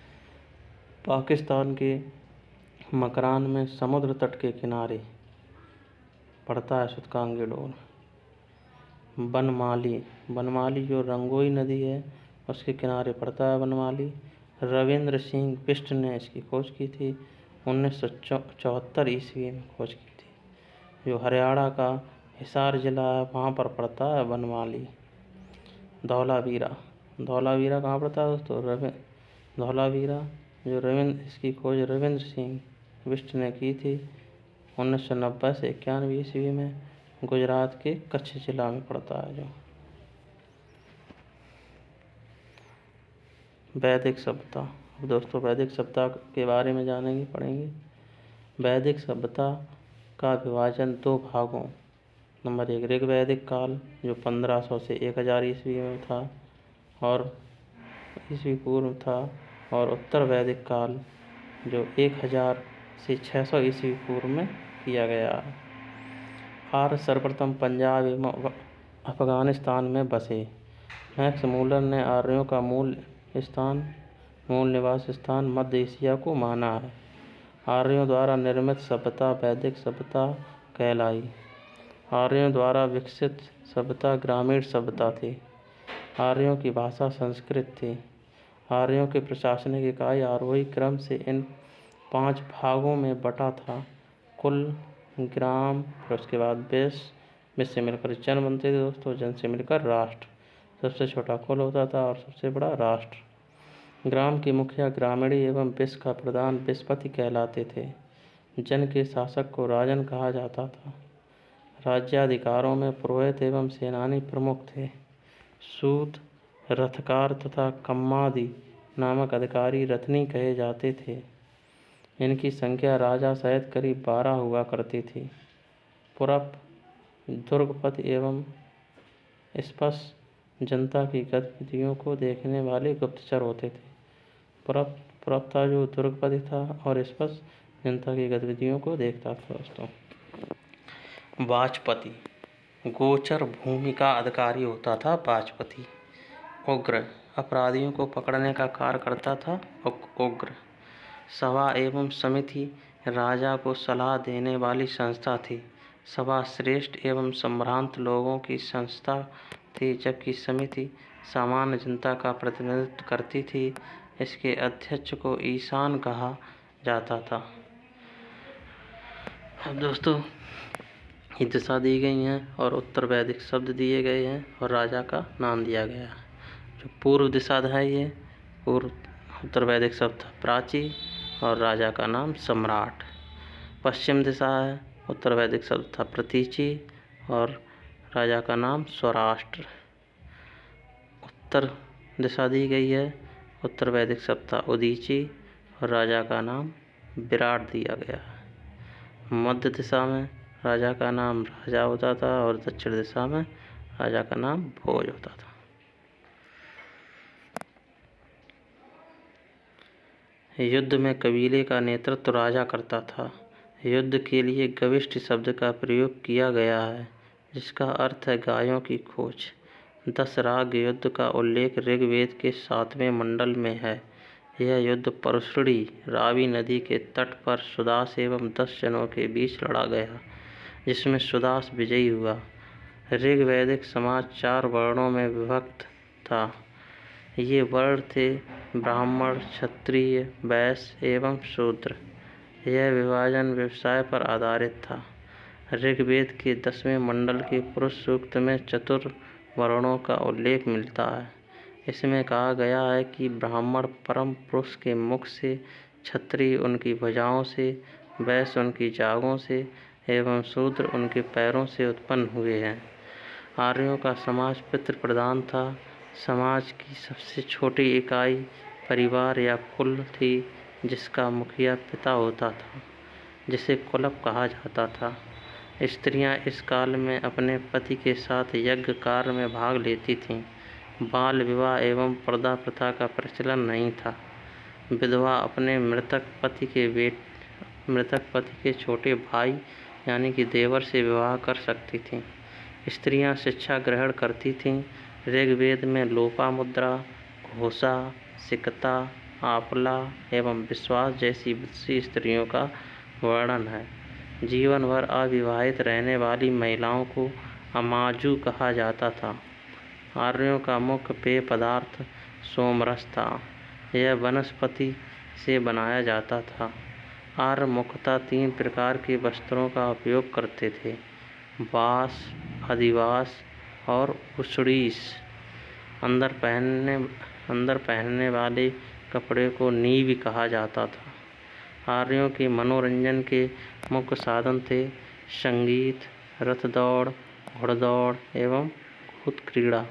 पाकिस्तान के मकरान में समुद्र तट के किनारे पड़ता है सुतकांगेडोर। बनमाली जो रंगोई नदी है उसके किनारे पड़ता है बनमाली। रविंद्र सिंह बिष्ट ने इसकी खोज की थी 1974 ईस्वी में खोज की थी। जो हरियाणा का हिसार जिला है वहाँ पर पड़ता है बनमाली। धौलावीरा कहाँ पड़ता है दोस्तों? धौलावीरा जो इसकी खोज रविंद्र सिंह बिष्ट ने की थी 1990 से 91 ईस्वी में। गुजरात के कच्छ जिला में पड़ता है। जो वैदिक सभ्यता दोस्तों, वैदिक सभ्यता के बारे में पढ़ेंगे। वैदिक सभ्यता का विभाजन 2 भागों। नंबर 1 ऋग्वैदिक काल जो 1500 से 1000 ईस्वी में था और ईस्वी पूर्व था। और उत्तर वैदिक काल जो 1000 से 600 ईस्वी पूर्व में किया गया। आर्य सर्वप्रथम पंजाब एवं अफगानिस्तान में बसे। मैक्स मूलर ने आर्यों का मूल स्थान मूल निवास स्थान मध्य एशिया को माना है। आर्यों द्वारा निर्मित सभ्यता वैदिक सभ्यता कहलाई। आर्यों द्वारा विकसित सभ्यता ग्रामीण सभ्यता थी। आर्यों की भाषा संस्कृत थी। आर्यों के प्रशासनिक इकाई आरोही क्रम से इन 5 भागों में बटा था। कुल, ग्राम, फिर उसके बाद विश्व से मिलकर जन बनते थे दोस्तों, जन से मिलकर राष्ट्र। सबसे छोटा कुल होता था और सबसे बड़ा राष्ट्र। ग्राम के मुखिया ग्रामीणी एवं विश्व का प्रधान विश्वपति कहलाते थे। जन के शासक को राजन कहा जाता था। राज्याधिकारों में पुरोहित एवं सेनानी प्रमुख थे। सूत, रथकार तथा कम्मादि नामक अधिकारी रथनी कहे जाते थे। इनकी संख्या राजा सहित करीब 12 हुआ करती थी। पुरप, दुर्गपति एवं स्पष्ट जनता की गतिविधियों को देखने वाले गुप्तचर होते थे। पुरप था जो दुर्गपति था और स्पष्ट जनता की गतिविधियों को देखता था दोस्तों। वाचपति, गोचर भूमि का अधिकारी होता था वाचपति। उग्र, अपराधियों को पकड़ने का कार्य करता था उग्र। सभा एवं समिति राजा को सलाह देने वाली संस्था थी। सभा श्रेष्ठ एवं संभ्रांत लोगों की संस्था थी, जबकि समिति सामान्य जनता का प्रतिनिधित्व करती थी। इसके अध्यक्ष को ईशान कहा जाता था। अब दोस्तों ये दिशा दी गई हैं और उत्तर वैदिक शब्द दिए गए हैं और राजा का नाम दिया गया है। जो पूर्व दिशा है ये पूर्व उत्तर वैदिक शब्द था प्राची और राजा का नाम सम्राट। पश्चिम दिशा है उत्तर वैदिक शब्द था प्रतीचि और राजा का नाम स्वराष्ट्र। उत्तर दिशा दी गई है उत्तर वैदिक शब्द था उदीची और राजा का नाम विराट दिया गया है। मध्य दिशा में राजा का नाम राजा होता था और दक्षिण दिशा में राजा का नाम भोज होता था। युद्ध में कबीले का नेतृत्व राजा करता था। युद्ध के लिए गविष्ट शब्द का प्रयोग किया गया है, जिसका अर्थ है गायों की खोज। 10 राग युद्ध का उल्लेख ऋग्वेद के 7वें मंडल में है। यह युद्ध परशुड़ी रावी नदी के तट पर सुदास एवं 10 जनों के बीच लड़ा गया, जिसमें सुदास विजयी हुआ। ऋग्वैदिक समाज 4 वर्णों में विभक्त था। ये वर्ण थे ब्राह्मण, क्षत्रिय, वैश्य एवं शूद्र। यह विभाजन व्यवसाय पर आधारित था। ऋग्वेद के 10वें मंडल के पुरुष सूक्त में चतुर्वर्णों का उल्लेख मिलता है। इसमें कहा गया है कि ब्राह्मण परम पुरुष के मुख से, क्षत्रिय उनकी भुजाओं से, वैश्य उनकी जांघों से एवं शूद्र उनके पैरों से उत्पन्न हुए हैं। आर्यों का समाज पितृ प्रधान था। समाज की सबसे छोटी इकाई परिवार या कुल थी, जिसका मुखिया पिता होता था, जिसे कुलप कहा जाता था। स्त्रियां इस काल में अपने पति के साथ यज्ञ कार्य में भाग लेती थीं। बाल विवाह एवं पर्दा प्रथा का प्रचलन नहीं था। विधवा अपने मृतक पति के छोटे भाई यानी कि देवर से विवाह कर सकती थीं। स्त्रियां शिक्षा ग्रहण करती थीं। ऋग्वेद में लोपामुद्रा, घोषा, सिकता, आपला एवं विश्वास जैसी विदुषी स्त्रियों का वर्णन है। जीवन भर अविवाहित रहने वाली महिलाओं को अमाजू कहा जाता था। आर्यों का मुख्य पेय पदार्थ सोमरस था। यह वनस्पति से बनाया जाता था। आर्य मुख्यतः 3 प्रकार के वस्त्रों का उपयोग करते थे: वास, अधिवास और उषडीस। अंदर पहनने वाले कपड़े को नीव कहा जाता था। आर्यों के मनोरंजन के मुख्य साधन थे संगीत, रथ दौड़, घुड़दौड़ एवं कूद क्रीड़ा।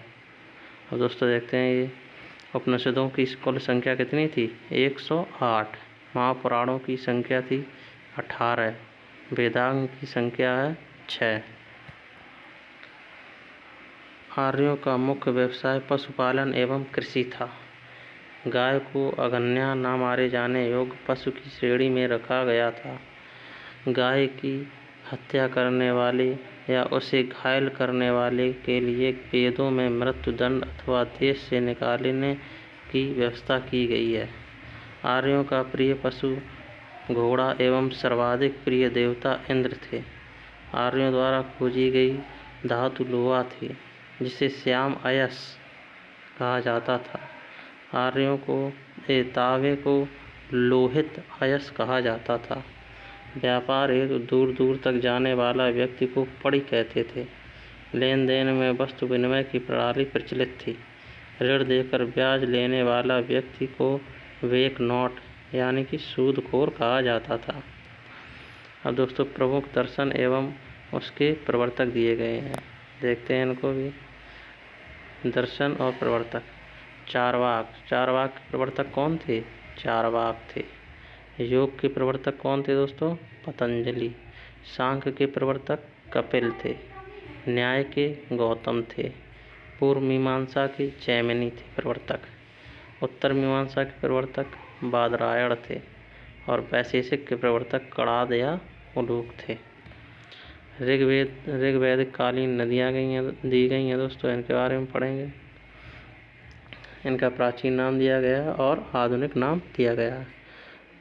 अब दोस्तों देखते हैं ये उपनिषदों की कुल संख्या कितनी थी? 108। महापुराणों की संख्या थी 18। वेदांग की संख्या है 6। आर्यों का मुख्य व्यवसाय पशुपालन एवं कृषि था। गाय को अगन्या न मारे जाने योग्य पशु की श्रेणी में रखा गया था। गाय की हत्या करने वाले या उसे घायल करने वाले के लिए वेदों में मृत्युदंड अथवा देश से निकालने की व्यवस्था की गई है। आर्यों का प्रिय पशु घोड़ा एवं सर्वाधिक प्रिय देवता इंद्र थे। आर्यों द्वारा खोजी गई धातु लोहा थी, जिसे श्याम अयस कहा जाता था। आर्यों को तांबे को लोहित अयस कहा जाता था। व्यापार हेतु दूर दूर तक जाने वाला व्यक्ति को पड़ी कहते थे। लेन देन में वस्तु विनिमय की प्रणाली प्रचलित थी। ऋण देकर ब्याज लेने वाला व्यक्ति को वेक नोट यानी कि सूदखोर कहा जाता था। अब दोस्तों प्रमुख दर्शन एवं उसके प्रवर्तक दिए गए हैं, देखते हैं इनको भी। दर्शन और प्रवर्तक। चारवाक के प्रवर्तक कौन थे? चारवाक थे। योग के प्रवर्तक कौन थे दोस्तों? पतंजलि। सांख्य के प्रवर्तक कपिल थे। न्याय के गौतम थे। पूर्व मीमांसा के जैमिनी थे प्रवर्तक। उत्तर मीमांसा के प्रवर्तक बादरायण थे और वैशेषिक के प्रवर्तक कणाद या उलूक थे। ऋग्वेदिक कालीन नदियाँ दी गई हैं दोस्तों, इनके बारे में पढ़ेंगे। इनका प्राचीन नाम दिया गया है और आधुनिक नाम दिया गया है।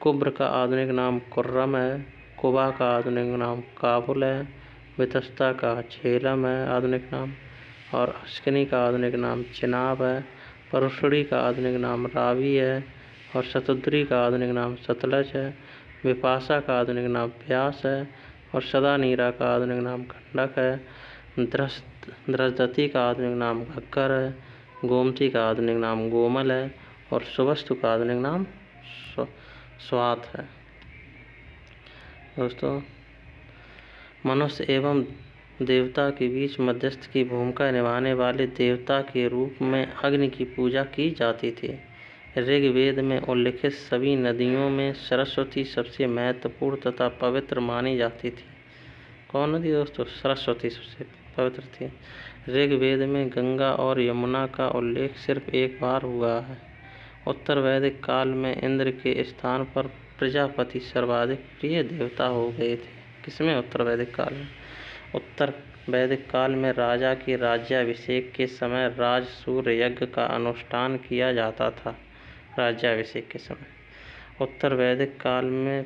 कुब्र का आधुनिक नाम कुर्रम है। कुबा का आधुनिक नाम काबुल है। वितस्ता का झेलम है आधुनिक नाम, और अश्किनी का आधुनिक नाम चिनाब है। परुषणी का आधुनिक नाम रावी है और शतुद्री का आधुनिक नाम सतलज है। विपाशा का आधुनिक नाम व्यास है और सदानीरा का आधुनिक नाम गंडक है। द्रष्टति का आधुनिक नाम घग्गर है। गोमती का आधुनिक नाम गोमल है और सुवस्तु का आधुनिक नाम स्वात है। दोस्तों मनुष्य एवं देवता के बीच मध्यस्थ की भूमिका निभाने वाले देवता के रूप में अग्नि की पूजा की जाती थी। ऋग्वेद में उल्लिखित सभी नदियों में सरस्वती सबसे महत्वपूर्ण तथा पवित्र मानी जाती थी। कौन नदी दोस्तों? सरस्वती सबसे पवित्र थी। ऋग्वेद में गंगा और यमुना का उल्लेख सिर्फ एक बार हुआ है। उत्तर वैदिक काल में इंद्र के स्थान पर प्रजापति सर्वाधिक प्रिय देवता हो गए थे। किसमें? उत्तर वैदिक काल में। उत्तर वैदिक काल में राजा के राज्याभिषेक के समय राजसूय यज्ञ का अनुष्ठान किया जाता था। राज्याभिषेक के समय उत्तर वैदिक काल में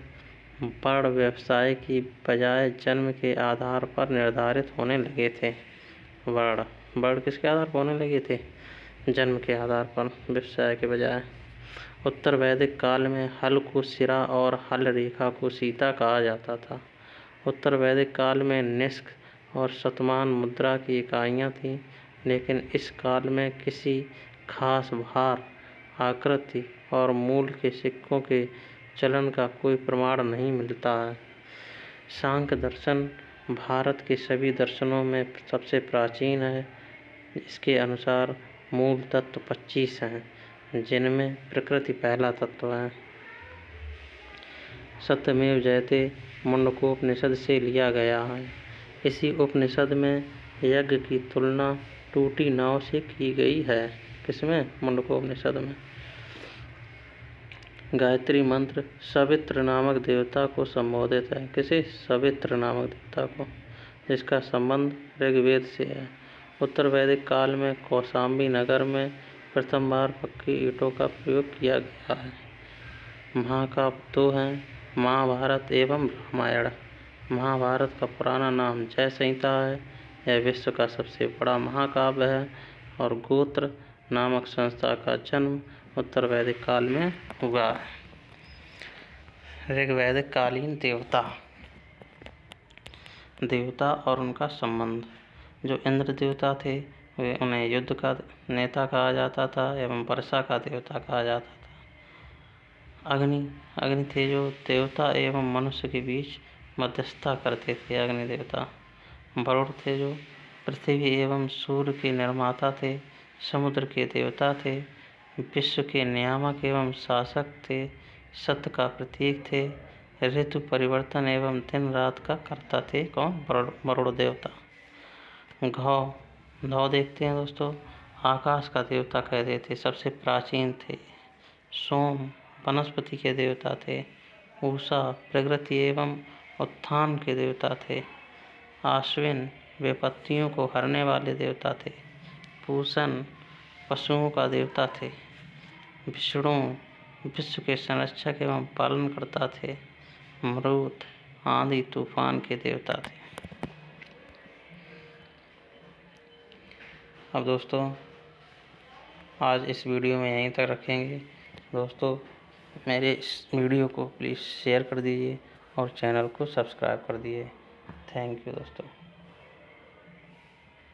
वर्ण व्यवसाय की बजाय जन्म के आधार पर निर्धारित होने लगे थे। वर्ण किसके आधार पर होने लगे थे? जन्म के आधार पर, व्यवसाय के बजाय। उत्तर वैदिक काल में हल को सिरा और हल रेखा को सीता कहा जाता था। उत्तर वैदिक काल में निष्क और शतमान मुद्रा की इकाइयाँ थीं, लेकिन इस काल में किसी खास भार, आकृति और मूल के सिक्कों के चलन का कोई प्रमाण नहीं मिलता है। सांख्य दर्शन भारत के सभी दर्शनों में सबसे प्राचीन है। इसके अनुसार मूल तत्व 25 हैं, जिनमें प्रकृति पहला तत्व है। सत्यमेव जयते मुंडकोपनिषद से लिया गया है। इसी उपनिषद में यज्ञ की तुलना टूटी नाव से की गई है। किसमें? मुंडकोपनिषद में। गायत्री मंत्र सवित्र नामक देवता को संबोधित है। किसे? सवित्र नामक देवता को, जिसका संबंध ऋग्वेद से है। उत्तर वैदिक काल में कौशाम्बी नगर में प्रथम बार पक्की ईंटों का प्रयोग किया गया है। महाकाव्य दो हैं, महाभारत एवं रामायण। महाभारत का पुराना नाम जय संहिता है। यह विश्व का सबसे बड़ा महाकाव्य है और गोत्र नामक संस्था का जन्म उत्तर वैदिक काल में हुआ है। ऋग्वैदिक कालीन देवता और उनका संबंध। जो इंद्र देवता थे वे उन्हें युद्ध का नेता कहा जाता था एवं वर्षा का देवता कहा जाता था। अग्नि थे जो देवता एवं मनुष्य के बीच मध्यस्थता करते थे। अग्नि देवता। वरुण थे जो पृथ्वी एवं सूर्य के निर्माता थे। समुद्र के देवता थे। विश्व के नियामक एवं शासक थे। सत्य का प्रतीक थे। ऋतु परिवर्तन एवं दिन रात का कर्ता थे। कौन? वरुण देवता। घौ देखते हैं दोस्तों, आकाश का देवता कहते थे, सबसे प्राचीन थे। सोम वनस्पति के देवता थे। उषा प्रकृति एवं उत्थान के देवता थे। आश्विन विपत्तियों को हरने वाले देवता थे। पूषण पशुओं का देवता थे। विष्णु विश्व के संरक्षक एवं पालनकर्ता थे। मरुत आंधी तूफान के देवता थे। अब दोस्तों आज इस वीडियो में यहीं तक रखेंगे। दोस्तों मेरे इस वीडियो को प्लीज़ शेयर कर दीजिए और चैनल को सब्सक्राइब कर दीजिए। थैंक यू दोस्तों।